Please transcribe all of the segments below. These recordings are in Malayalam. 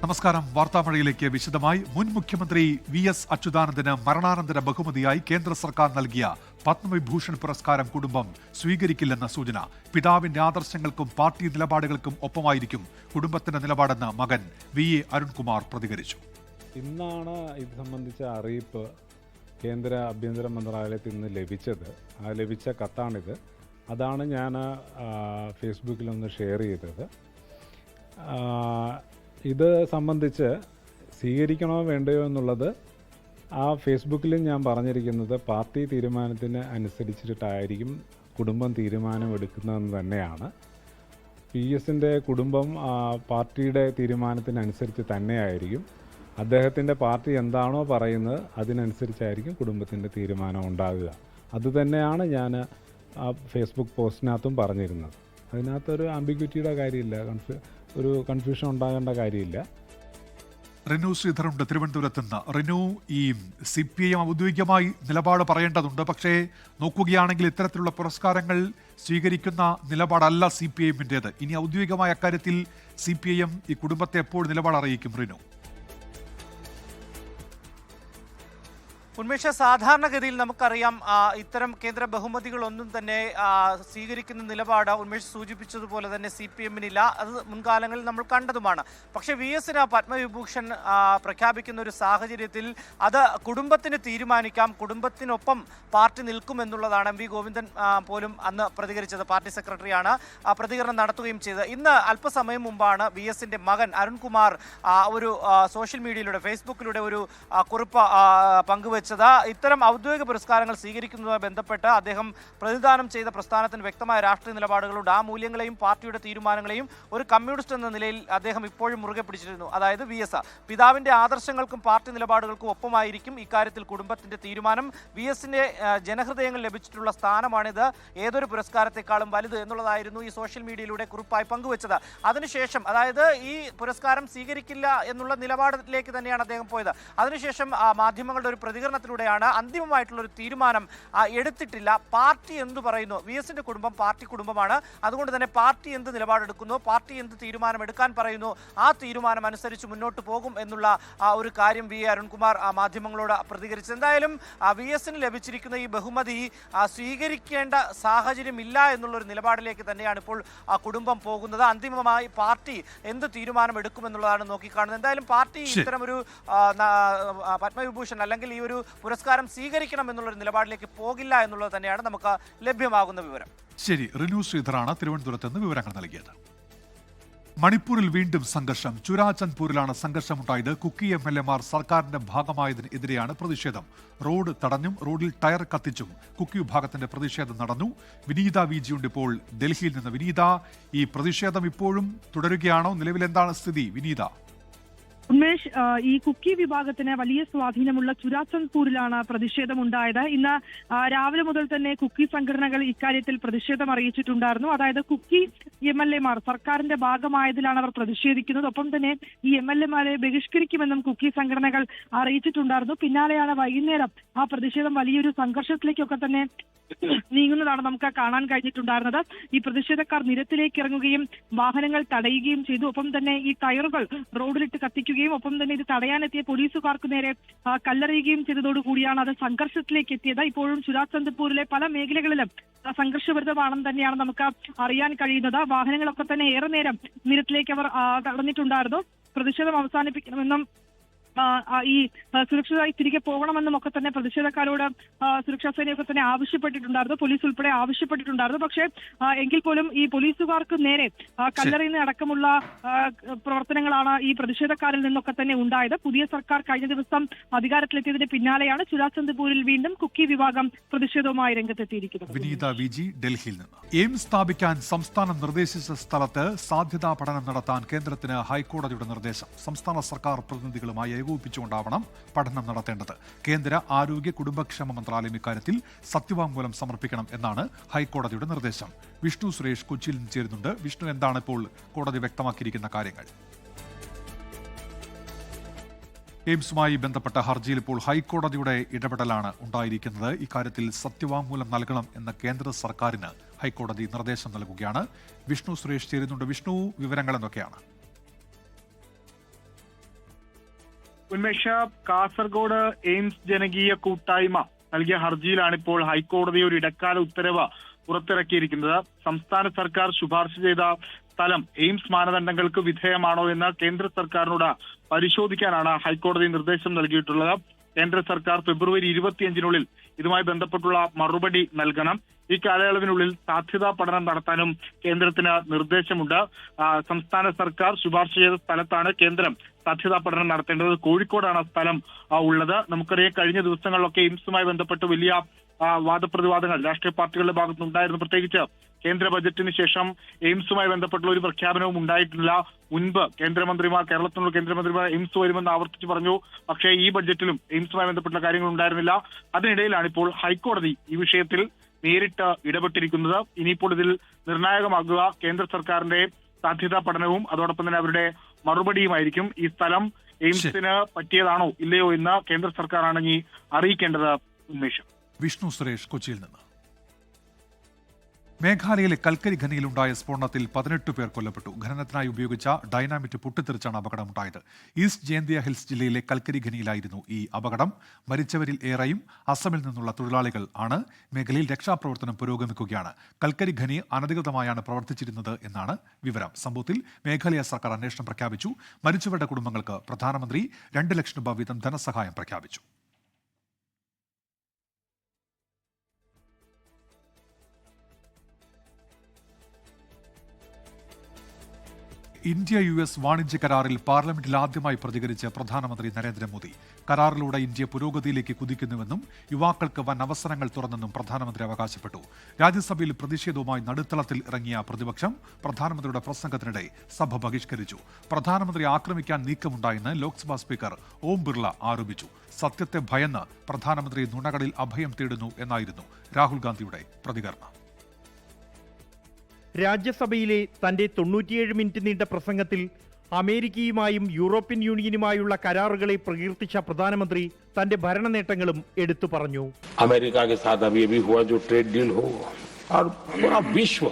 നമസ്കാരം. വാർത്താമഴയിലേക്ക് വിശദമായി. മുൻ മുഖ്യമന്ത്രി VS അച്യുതാനന്ദന് മരണാനന്തര ബഹുമതിയായി കേന്ദ്ര സർക്കാർ നൽകിയ പത്മവിഭൂഷൺ പുരസ്കാരം കുടുംബം സ്വീകരിക്കില്ലെന്ന സൂചന. പിതാവിന്റെ ആദർശങ്ങൾക്കും പാർട്ടി നിലപാടുകൾക്കും ഒപ്പമായിരിക്കും കുടുംബത്തിന്റെ നിലപാടെന്ന് മകൻ VA അരുൺകുമാർ പ്രതികരിച്ചു. ഇന്നാണ് ഇത് സംബന്ധിച്ച അറിയിപ്പ് കേന്ദ്ര ആഭ്യന്തര മന്ത്രാലയത്തിൽ നിന്ന് ലഭിച്ചത്. ലഭിച്ച കത്താണിത്. അതാണ് ഞാൻ ഫേസ്ബുക്കിലൊന്ന് ഷെയർ ചെയ്തത്. ഇത് സംബന്ധിച്ച് സ്വീകരിക്കണോ വേണ്ടയോ എന്നുള്ളത് ഫേസ്ബുക്കിലും ഞാൻ പറഞ്ഞിരിക്കുന്നത് പാർട്ടി തീരുമാനത്തിന് അനുസരിച്ചിട്ടായിരിക്കും കുടുംബം തീരുമാനമെടുക്കുന്നതെന്ന് തന്നെയാണ്. PS-ൻ്റെ കുടുംബം പാർട്ടിയുടെ തീരുമാനത്തിനനുസരിച്ച് തന്നെയായിരിക്കും. അദ്ദേഹത്തിൻ്റെ പാർട്ടി എന്താണോ പറയുന്നത് അതിനനുസരിച്ചായിരിക്കും കുടുംബത്തിൻ്റെ തീരുമാനം ഉണ്ടാകുക. അതുതന്നെയാണ് ഞാൻ ഫേസ്ബുക്ക് പോസ്റ്റിനകത്തും പറഞ്ഞിരുന്നത്. അതിനകത്തൊരു ആംബിഗ്വിറ്റിയുടെ കാര്യമില്ല, ഒരു കൺഫ്യൂഷൻ ഉണ്ടാകേണ്ട കാര്യമില്ല. റിനു ശ്രീധറുണ്ട് തിരുവനന്തപുരത്ത് നിന്ന്. റിനു, ഈ CPIM ഔദ്യോഗികമായി നിലപാട് പറയേണ്ടതുണ്ട്. പക്ഷേ നോക്കുകയാണെങ്കിൽ ഇത്തരത്തിലുള്ള പുരസ്കാരങ്ങൾ സ്വീകരിക്കുന്ന നിലപാടല്ല CPIM-ൻ്റേത്. ഇനി ഔദ്യോഗികമായ അക്കാര്യത്തിൽ CPIM ഈ കുടുംബത്തെ എപ്പോൾ നിലപാട് അറിയിക്കും? റിനു. ഉന്മേഷ, സാധാരണഗതിയിൽ നമുക്കറിയാം ഇത്തരം കേന്ദ്ര ബഹുമതികളൊന്നും തന്നെ സ്വീകരിക്കുന്ന നിലപാട് ഉന്മേഷ് സൂചിപ്പിച്ചതുപോലെ തന്നെ CPM-നില്ല. അത് മുൻകാലങ്ങളിൽ നമ്മൾ കണ്ടതുമാണ്. പക്ഷേ VS-ന് പത്മവിഭൂഷൺ പ്രഖ്യാപിക്കുന്ന ഒരു സാഹചര്യത്തിൽ അത് കുടുംബത്തിന് തീരുമാനിക്കാം, കുടുംബത്തിനൊപ്പം പാർട്ടി നിൽക്കുമെന്നുള്ളതാണ് MV ഗോവിന്ദൻ പോലും അന്ന് പ്രതികരിച്ചത്. പാർട്ടി സെക്രട്ടറിയാണ് പ്രതികരണം നടത്തുകയും ചെയ്തത്. ഇന്ന് അല്പസമയം മുമ്പാണ് VS-ന്റെ മകൻ അരുൺകുമാർ ഒരു സോഷ്യൽ മീഡിയയിലൂടെ, ഫേസ്ബുക്കിലൂടെ ഒരു കുറിപ്പ് പങ്കുവച്ചു. ഇത്തരം ഔദ്യോഗിക പുരസ്കാരങ്ങൾ സ്വീകരിക്കുന്നതുമായി ബന്ധപ്പെട്ട് അദ്ദേഹം പ്രതിദാനം ചെയ്ത പ്രസ്ഥാനത്തിന് വ്യക്തമായ രാഷ്ട്രീയ നിലപാടുകളുണ്ട്. ആ മൂല്യങ്ങളെയും പാർട്ടിയുടെ തീരുമാനങ്ങളെയും ഒരു കമ്മ്യൂണിസ്റ്റ് എന്ന നിലയിൽ അദ്ദേഹം ഇപ്പോഴും മുറുകെ പിടിച്ചിരുന്നു. അതായത് VS പിതാവിന്റെ ആദർശങ്ങൾക്കും പാർട്ടി നിലപാടുകൾക്കും ഒപ്പമായിരിക്കും ഇക്കാര്യത്തിൽ കുടുംബത്തിന്റെ തീരുമാനം. VS-ന്റെ ജനഹൃദയങ്ങൾ ലഭിച്ചിട്ടുള്ള സ്ഥാനമാണിത്, ഏതൊരു പുരസ്കാരത്തെക്കാളും വലുത് എന്നുള്ളതായിരുന്നു ഈ സോഷ്യൽ മീഡിയയിലൂടെ കുറിപ്പായി പങ്കുവച്ചത്. അതിനുശേഷം, അതായത് ഈ പുരസ്കാരം സ്വീകരിക്കില്ല എന്നുള്ള നിലപാടിലേക്ക് തന്നെയാണ് അദ്ദേഹം പോയത്. അതിനുശേഷം മാധ്യമങ്ങളുടെ ഒരു പ്രതികരണത്തിലൂടെയാണ് അന്തിമമായിട്ടുള്ള ഒരു തീരുമാനം എടുത്തിട്ടില്ല. പാർട്ടി എന്തു പറയുന്നു, VS-ന്റെ കുടുംബം പാർട്ടി കുടുംബമാണ്. അതുകൊണ്ട് തന്നെ പാർട്ടി എന്ത് നിലപാടെടുക്കുന്നു, പാർട്ടി എന്ത് തീരുമാനം എടുക്കാൻ പറയുന്നു, ആ തീരുമാനം അനുസരിച്ച് മുന്നോട്ട് പോകും എന്നുള്ള ഒരു കാര്യം VA അരുൺകുമാർ മാധ്യമങ്ങളോട് പ്രതികരിച്ചു. എന്തായാലും VS-ന് ലഭിച്ചിരിക്കുന്ന ഈ ബഹുമതി സ്വീകരിക്കേണ്ട സാഹചര്യമില്ല എന്നുള്ളൊരു നിലപാടിലേക്ക് തന്നെയാണ് ഇപ്പോൾ കുടുംബം പോകുന്നത്. അന്തിമമായി പാർട്ടി എന്ത് തീരുമാനം എടുക്കുമെന്നുള്ളതാണ് നോക്കിക്കാണുന്നത്. എന്തായാലും പാർട്ടി ഇത്തരമൊരു പത്മവിഭൂഷൺ അല്ലെങ്കിൽ ഈ ഒരു പുരസ്കാരം സ്വീകരിക്കണം എന്നുള്ളൊരു നിലപാടിലേക്ക് പോകില്ല എന്നുള്ളത് തന്നെയാണ് നമുക്ക് ലഭ്യമാകുന്ന വിവരം. ശരി, റിനു ശ്രീധറാണ് തിരുവനന്തപുരത്ത് നിന്ന് വിവരങ്ങൾ നൽകിയത്. മണിപ്പൂരിൽ വീണ്ടും സംഘർഷം. ചുരാചന്ദ്പൂരിലാണ് സംഘർഷമുണ്ടായത്. കുക്കി MLA-മാർ സർക്കാരിന്റെ ഭാഗമായതിനെതിരെയാണ് പ്രതിഷേധം. റോഡ് തടഞ്ഞും റോഡിൽ ടയർ കത്തിച്ചും കുക്കി വിഭാഗത്തിന്റെ പ്രതിഷേധം നടന്നു. വിനീത VG ഉണ്ട് ഇപ്പോൾ ഡൽഹിയിൽ നിന്ന്. വിനീത, ഈ പ്രതിഷേധം ഇപ്പോഴും തുടരുകയാണോ? നിലവിൽ എന്താണ് സ്ഥിതി വിനീത? ഉന്മേഷ്, ഈ കുക്കി വിഭാഗത്തിന് വലിയ സ്വാധീനമുള്ള ചുരാചന്ദ്പൂരിലാണ് പ്രതിഷേധമുണ്ടായത്. ഇന്ന് രാവിലെ മുതൽ തന്നെ കുക്കി സംഘടനകൾ ഇക്കാര്യത്തിൽ പ്രതിഷേധം അറിയിച്ചിട്ടുണ്ടായിരുന്നു. അതായത് കുക്കി MLA-മാർ സർക്കാരിന്റെ ഭാഗമായതിലാണ് അവർ പ്രതിഷേധിക്കുന്നത്. ഒപ്പം തന്നെ ഈ MLA-മാരെ ബഹിഷ്കരിക്കുമെന്നും കുക്കി സംഘടനകൾ അറിയിച്ചിട്ടുണ്ടായിരുന്നു. പിന്നാലെയാണ് വൈകുന്നേരം ആ പ്രതിഷേധം വലിയൊരു സംഘർഷത്തിലേക്കൊക്കെ തന്നെ നീങ്ങുന്നതാണ് നമുക്ക് കാണാൻ കഴിഞ്ഞിട്ടുണ്ടായിരുന്നത്. ഈ പ്രതിഷേധക്കാർ നിരത്തിലേക്ക് ഇറങ്ങുകയും വാഹനങ്ങൾ തടയുകയും ചെയ്തു. ഒപ്പം തന്നെ ഈ ടയറുകൾ റോഡിലിട്ട് കത്തിക്കുകയും ഒപ്പം തന്നെ ഇത് തടയാനെത്തിയ പോലീസുകാർക്ക് നേരെ കല്ലെറിയുകയും ചെയ്തതോടുകൂടിയാണ് അത് സംഘർഷത്തിലേക്ക് എത്തിയത്. ഇപ്പോഴും ചുരാചന്ദ്പൂരിലെ പല മേഖലകളിലും സംഘർഷഭരിതമാണെന്ന് തന്നെയാണ് നമുക്ക് അറിയാൻ കഴിയുന്നത്. വാഹനങ്ങളൊക്കെ തന്നെ ഏറെ നേരം നിരത്തിലേക്ക് അവർ തടഞ്ഞിട്ടുണ്ടായിരുന്നു. പ്രതിഷേധം അവസാനിപ്പിക്കണമെന്നും ഈ സുരക്ഷിതമായി തിരികെ പോകണമെന്നും ഒക്കെ തന്നെ പ്രതിഷേധക്കാരോട് സുരക്ഷാ സേനയൊക്കെ തന്നെ ആവശ്യപ്പെട്ടിട്ടുണ്ടായിരുന്നു. പോലീസ് ഉൾപ്പെടെ ആവശ്യപ്പെട്ടിട്ടുണ്ടായിരുന്നു. പക്ഷേ എങ്കിൽ പോലും ഈ പോലീസുകാർക്ക് നേരെ കല്ലെറിയുന്ന അടക്കമുള്ള പ്രവർത്തനങ്ങളാണ് ഈ പ്രതിഷേധക്കാരിൽ നിന്നൊക്കെ തന്നെ ഉണ്ടായത്. പുതിയ സർക്കാർ കഴിഞ്ഞ ദിവസം അധികാരത്തിലെത്തിയതിന് പിന്നാലെയാണ് ചുരാചന്ദ്പൂരിൽ വീണ്ടും കുക്കി വിഭാഗം പ്രതിഷേധവുമായി രംഗത്തെത്തിയിരിക്കുന്നത്. വിനീത VG ഡൽഹിയിൽ നിന്ന്. എയിംസ് സ്ഥാപിക്കാൻ സംസ്ഥാനം നിർദ്ദേശിച്ച സ്ഥലത്ത് സാധ്യതാ പഠനം നടത്താൻ കേന്ദ്രത്തിന് ഹൈക്കോടതിയുടെ നിർദ്ദേശം. സംസ്ഥാന സർക്കാർ പ്രതിനിധികളുമായി ഏകോപിപ്പിച്ചുകൊണ്ടാവണം പഠനം നടത്തേണ്ടത്. കേന്ദ്ര ആരോഗ്യ കുടുംബക്ഷേമ മന്ത്രാലയം ഇക്കാര്യത്തിൽ സത്യവാങ്മൂലം സമർപ്പിക്കണം എന്നാണ് ഹൈക്കോടതിയുടെ നിർദ്ദേശം. വിഷ്ണു സുരേഷ് കൊച്ചിയിൽ നിന്ന് ചേരുന്നുണ്ട്. വിഷ്ണു, എന്താണ് ഇപ്പോൾ കോടതി വ്യക്തമാക്കിയിരിക്കുന്ന കാര്യങ്ങൾ? എയിംസുമായി ബന്ധപ്പെട്ട ഹർജിയിൽ ഇപ്പോൾ ഹൈക്കോടതിയുടെ ഇടപെടലാണ് ഉണ്ടായിരിക്കുന്നത്. ഇക്കാര്യത്തിൽ സത്യവാങ്മൂലം നൽകണം എന്ന കേന്ദ്ര സർക്കാരിന് ഹൈക്കോടതി നിർദ്ദേശം നൽകുകയാണ്. വിഷ്ണു സുരേഷ് ചേരുന്നുണ്ട്. വിഷ്ണു, വിവരങ്ങൾ എന്തൊക്കെയാണ്? ഉന്മേഷ്, കാസർഗോഡ് എയിംസ് ജനകീയ കൂട്ടായ്മ നൽകിയ ഹർജിയിലാണ് ഇപ്പോൾ ഹൈക്കോടതി ഒരു ഇടക്കാല ഉത്തരവ് പുറത്തിറക്കിയിരിക്കുന്നത്. സംസ്ഥാന സർക്കാർ ശുപാർശ ചെയ്ത സ്ഥലം എയിംസ് മാനദണ്ഡങ്ങൾക്ക് വിധേയമാണോ എന്ന് കേന്ദ്ര സർക്കാരിനോട് പരിശോധിക്കാനാണ് ഹൈക്കോടതി നിർദ്ദേശം നൽകിയിട്ടുള്ളത്. കേന്ദ്ര സർക്കാർ ഫെബ്രുവരി 25-നുള്ളിൽ ഇതുമായി ബന്ധപ്പെട്ടുള്ള മറുപടി നൽകണം. ഈ കാലയളവിനുള്ളിൽ സാധ്യതാ പഠനം നടത്താനും കേന്ദ്രത്തിന് നിർദ്ദേശമുണ്ട്. സംസ്ഥാന സർക്കാർ ശുപാർശ ചെയ്ത സ്ഥലത്താണ് കേന്ദ്രം സാധ്യതാ പഠനം നടത്തേണ്ടത്. കോഴിക്കോടാണ് ആ സ്ഥലം ഉള്ളത്. നമുക്കറിയാം, കഴിഞ്ഞ ദിവസങ്ങളിലൊക്കെ എയിംസുമായി ബന്ധപ്പെട്ട് വലിയ വാദപ്രതിവാദങ്ങൾ രാഷ്ട്രീയ പാർട്ടികളുടെ ഭാഗത്തുനിന്നുണ്ടായിരുന്നു. പ്രത്യേകിച്ച് കേന്ദ്ര ബജറ്റിന് ശേഷം എയിംസുമായി ബന്ധപ്പെട്ടുള്ള ഒരു പ്രഖ്യാപനവും ഉണ്ടായിട്ടില്ല. മുൻപ് കേരളത്തിലുള്ള കേന്ദ്രമന്ത്രിമാർ എയിംസ് വരുമെന്ന് ആവർത്തിച്ച് പറഞ്ഞു. പക്ഷേ ഈ ബജറ്റിലും എയിംസുമായി ബന്ധപ്പെട്ട കാര്യങ്ങൾ ഉണ്ടായിരുന്നില്ല. അതിനിടയിലാണ് ഇപ്പോൾ ഹൈക്കോടതി ഈ വിഷയത്തിൽ നേരിട്ട് ഇടപെട്ടിരിക്കുന്നത്. ഇനിയിപ്പോൾ ഇതിൽ നിർണായകമാകുക കേന്ദ്ര സർക്കാരിന്റെ സാധ്യതാ പഠനവും അതോടൊപ്പം തന്നെ അവരുടെ മറുപടിയുമായിരിക്കും. ഈ സ്ഥലം എയിംസിന് പറ്റിയതാണോ ഇല്ലയോ എന്ന് കേന്ദ്ര സർക്കാരാണ് ഇനി അറിയിക്കേണ്ടത്. ഉന്മേഷം. വിഷ്ണു സുരേഷ്, കൊച്ചിയിൽ നിന്ന്. മേഘാലയയിലെ കൽക്കരി ഖനിയിലുണ്ടായ സ്ഫോടനത്തിൽ 18 പേർ കൊല്ലപ്പെട്ടു. ഖനനത്തിനായി ഉപയോഗിച്ച ഡൈനാമിറ്റ് പൊട്ടിത്തെറിച്ചാണ് അപകടമുണ്ടായത്. ഈസ്റ്റ് ജയന്തിയ ഹിൽസ് ജില്ലയിലെ കൽക്കരി ഖനിയിലായിരുന്നു ഈ അപകടം. മരിച്ചവരിൽ ഏറെയും അസമിൽ നിന്നുള്ള തൊഴിലാളികൾ ആണ്. മേഖലയിൽ രക്ഷാപ്രവർത്തനം പുരോഗമിക്കുകയാണ്. കൽക്കരി ഖനി അനധികൃതമായാണ് പ്രവർത്തിച്ചിരുന്നത് എന്നാണ് വിവരം. സംഭവത്തിൽ മേഘാലയ സർക്കാർ അന്വേഷണം പ്രഖ്യാപിച്ചു. മരിച്ചവരുടെ കുടുംബങ്ങൾക്ക് പ്രധാനമന്ത്രി 2 ലക്ഷം രൂപ വീതം ധനസഹായം പ്രഖ്യാപിച്ചു. ഇന്ത്യ US വാണിജ്യ കരാറിൽ പാർലമെന്റിൽ ആദ്യമായി പ്രതികരിച്ച് പ്രധാനമന്ത്രി നരേന്ദ്രമോദി. കരാറിലൂടെ ഇന്ത്യ പുരോഗതിയിലേക്ക് കുതിക്കുന്നുവെന്നും യുവാക്കൾക്ക് വൻ അവസരങ്ങൾ തുറന്നെന്നും പ്രധാനമന്ത്രി അവകാശപ്പെട്ടു. രാജ്യസഭയിൽ പ്രതിഷേധവുമായി നടുത്തളത്തിൽ ഇറങ്ങിയ പ്രതിപക്ഷം പ്രധാനമന്ത്രിയുടെ പ്രസംഗത്തിനിടെ സഭ ബഹിഷ്കരിച്ചു. പ്രധാനമന്ത്രി ആക്രമിക്കാൻ നീക്കമുണ്ടായെന്ന് ലോക്സഭാ സ്പീക്കർ ഓം ബിർള ആരോപിച്ചു. സത്യത്തെ ഭയന്ന് പ്രധാനമന്ത്രി നുണകളിൽ അഭയം തേടുന്നു എന്നായിരുന്നു രാഹുൽ ഗാന്ധിയുടെ പ്രതികരണം. രാജ്യസഭയിലെ തന്റെ 97 മിനിറ്റ് നീണ്ട പ്രസംഗത്തിൽ അമേരിക്കയുമായും യൂറോപ്യൻ യൂണിയനുമായുള്ള കരാറുകളെ പ്രകീർത്തിച്ച പ്രധാനമന്ത്രി തന്റെ ഭരണ നേട്ടങ്ങളും എടുത്തു പറഞ്ഞു. अमेरिका के साथ अभी हुआ जो ट्रेड डील हो और पूरा विश्व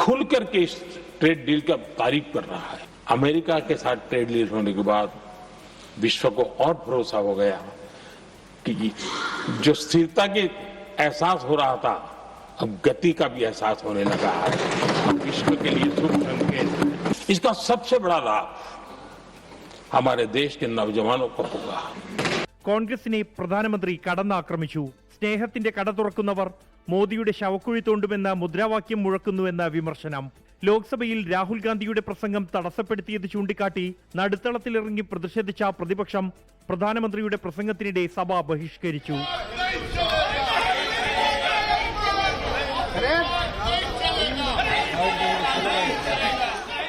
खुल करके इस ट्रेड डील का तारीफ कर रहा है. अमेरिका के साथ ट्रेड डील होने के बाद विश्व को और भरोसा हो गया कि जो स्थिरता के एहसास हो रहा था अब गति का भी एहसास होने लगा है. विश्व के लिए शुभ संकेत. इसका सबसे बड़ा लाभ हमारे देश के नौजवानों को होगा. കോൺഗ്രസിനെ പ്രധാനമന്ത്രി കടന്നാക്രമിച്ചു. സ്നേഹത്തിന്റെ കട തുറക്കുന്നവർ മോദിയുടെ ശവക്കുഴി തോണ്ടുമെന്ന മുദ്രാവാക്യം മുഴക്കുന്നുവെന്ന വിമർശനം. ലോക്സഭയിൽ രാഹുൽ ഗാന്ധിയുടെ പ്രസംഗം തടസ്സപ്പെടുത്തിയത് ചൂണ്ടിക്കാട്ടി നടുത്തളത്തിലിറങ്ങി പ്രതിഷേധിച്ച പ്രതിപക്ഷം പ്രധാനമന്ത്രിയുടെ പ്രസംഗത്തിനിടെ സഭ ബഹിഷ്കരിച്ചു.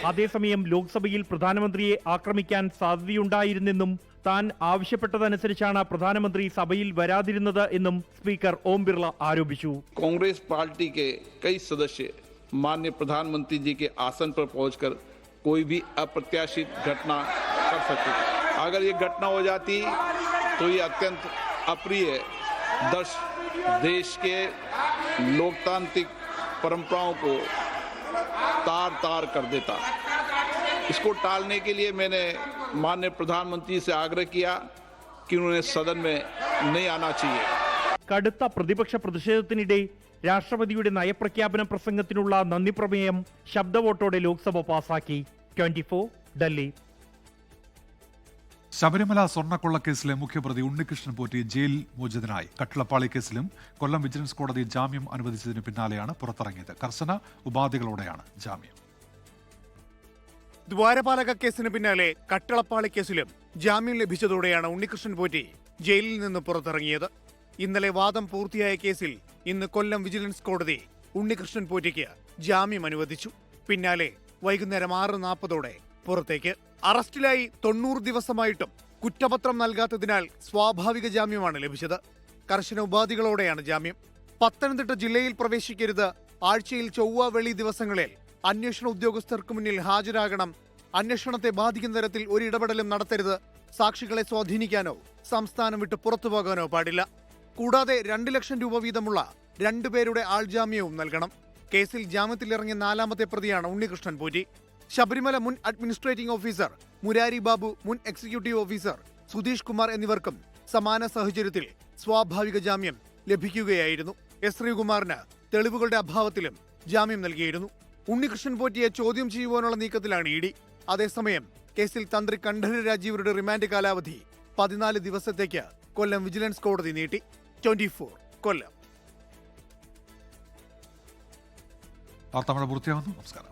അതേസമയം ലോക്സഭയിൽ പ്രധാനമന്ത്രിയെ ആക്രമിക്കാൻ സാധ്യതയുണ്ടായിരുന്നെന്നും താൻ ആവശ്യപ്പെട്ടതനുസരിച്ചാണ് പ്രധാനമന്ത്രി സഭയിൽ വരാതിരുന്നത് എന്നും സ്പീക്കർ ഓം ബിർള ആരോപിച്ചു. कांग्रेस पार्टी के कई सदस्य माननीय प्रधानमंत्री जी के आसन पर पहुंचकर कोई भी अप्रत्याशित घटना कर सकते थे. अगर ये घटना हो जाती तो ये अत्यंत अप्रिय देश के लोकतांत्रिक परंपराओं को तार तार कर देता. इसको टालने के लिए मैंने माननीय प्रधानमंत्री से आग्रह किया कि उन्हें सदन में नहीं आना चाहिए. കടുത്ത പ്രതിപക്ഷ പ്രതിഷേധത്തിനിടെ രാഷ്ട്രപതിയുടെ നയപ്രഖ്യാപന പ്രസംഗത്തിനുള്ള നന്ദി പ്രമേയം ശബ്ദവോട്ടോടെ ലോക്സഭ പാസാക്കി. 24 ഡൽഹി. ശബരിമല സ്വർണ്ണക്കൊള്ളക്കേസിലെ മുഖ്യപ്രതി ഉണ്ണികൃഷ്ണൻ പോറ്റി ജയിൽ മോചിതനായി. കട്ടിളപ്പാളി കേസിലും കൊല്ലം വിജിലൻസ് കോടതി ജാമ്യം അനുവദിച്ചതിന് പിന്നാലെയാണ് പുറത്തിറങ്ങിയത്. കർശന ഉപാധികളോടെയാണ് ജാമ്യം. ദ്വാരപാലക കേസിന് പിന്നാലെ കട്ടിളപ്പാളി കേസിലും ജാമ്യം ലഭിച്ചതോടെയാണ് ഉണ്ണികൃഷ്ണൻ പോറ്റി ജയിലിൽ നിന്ന് പുറത്തിറങ്ങിയത്. ഇന്നലെ വാദം പൂർത്തിയായ കേസിൽ ഇന്ന് കൊല്ലം വിജിലൻസ് കോടതി ഉണ്ണികൃഷ്ണൻ പോറ്റിക്ക് ജാമ്യം അനുവദിച്ചു. പിന്നാലെ വൈകുന്നേരം 6:40 പുറത്തേക്ക്. അറസ്റ്റിലായി 90 ദിവസമായിട്ടും കുറ്റപത്രം നൽകാത്തതിനാൽ സ്വാഭാവിക ജാമ്യമാണ് ലഭിച്ചത്. കർശന ഉപാധികളോടെയാണ് ജാമ്യം. പത്തനംതിട്ട ജില്ലയിൽ പ്രവേശിക്കരുത്. ആഴ്ചയിൽ ചൊവ്വ വെള്ളി ദിവസങ്ങളിൽ അന്വേഷണ ഉദ്യോഗസ്ഥർക്ക് മുന്നിൽ ഹാജരാകണം. അന്വേഷണത്തെ ബാധിക്കുന്ന തരത്തിൽ ഒരു ഇടപെടലും നടത്തരുത്. സാക്ഷികളെ സ്വാധീനിക്കാനോ സംസ്ഥാനം വിട്ട് പുറത്തുപോകാനോ പാടില്ല. കൂടാതെ 2 ലക്ഷം രൂപ വീതമുള്ള 2 പേരുടെ ആൾജാമ്യവും നൽകണം. കേസിൽ ജാമ്യത്തിലിറങ്ങിയ 4ാമത്തെ പ്രതിയാണ് ഉണ്ണികൃഷ്ണൻ പോറ്റി. ശബരിമല മുൻ അഡ്മിനിസ്ട്രേറ്റിംഗ് ഓഫീസർ മുരാരി ബാബു, മുൻ എക്സിക്യൂട്ടീവ് ഓഫീസർ സുധീഷ് കുമാർ എന്നിവർക്കും സമാന സാഹചര്യത്തിൽ സ്വാഭാവിക ജാമ്യം ലഭിക്കുകയായിരുന്നു. എസ് ശ്രീകുമാറിന് തെളിവുകളുടെ അഭാവത്തിലും ജാമ്യം നൽകിയിരുന്നു. ഉണ്ണികൃഷ്ണൻ പോറ്റിയെ ചോദ്യം ചെയ്യുവാനുള്ള നീക്കത്തിലാണ് ഇഡി. അതേസമയം കേസിൽ തന്ത്രി കണ്ഠരര് രാജീവരുടെ റിമാൻഡ് കാലാവധി 14 ദിവസത്തേക്ക് കൊല്ലം വിജിലൻസ് കോടതി നീട്ടി. 24 കൊല്ലം. വാർത്താമഴ പൂർത്തിയാകുന്നു. നമസ്കാരം.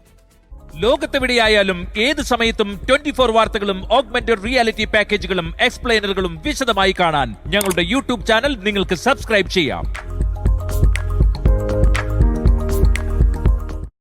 ലോകത്തെവിടെയായാലും ഏത് സമയത്തും 24 വാർത്തകളും ഓഗ്മെന്റഡ് റിയാലിറ്റി പാക്കേജുകളും എക്സ്പ്ലെയിനറുകളും വിശദമായി കാണാൻ ഞങ്ങളുടെ യൂട്യൂബ് ചാനൽ നിങ്ങൾക്ക് സബ്സ്ക്രൈബ് ചെയ്യാം.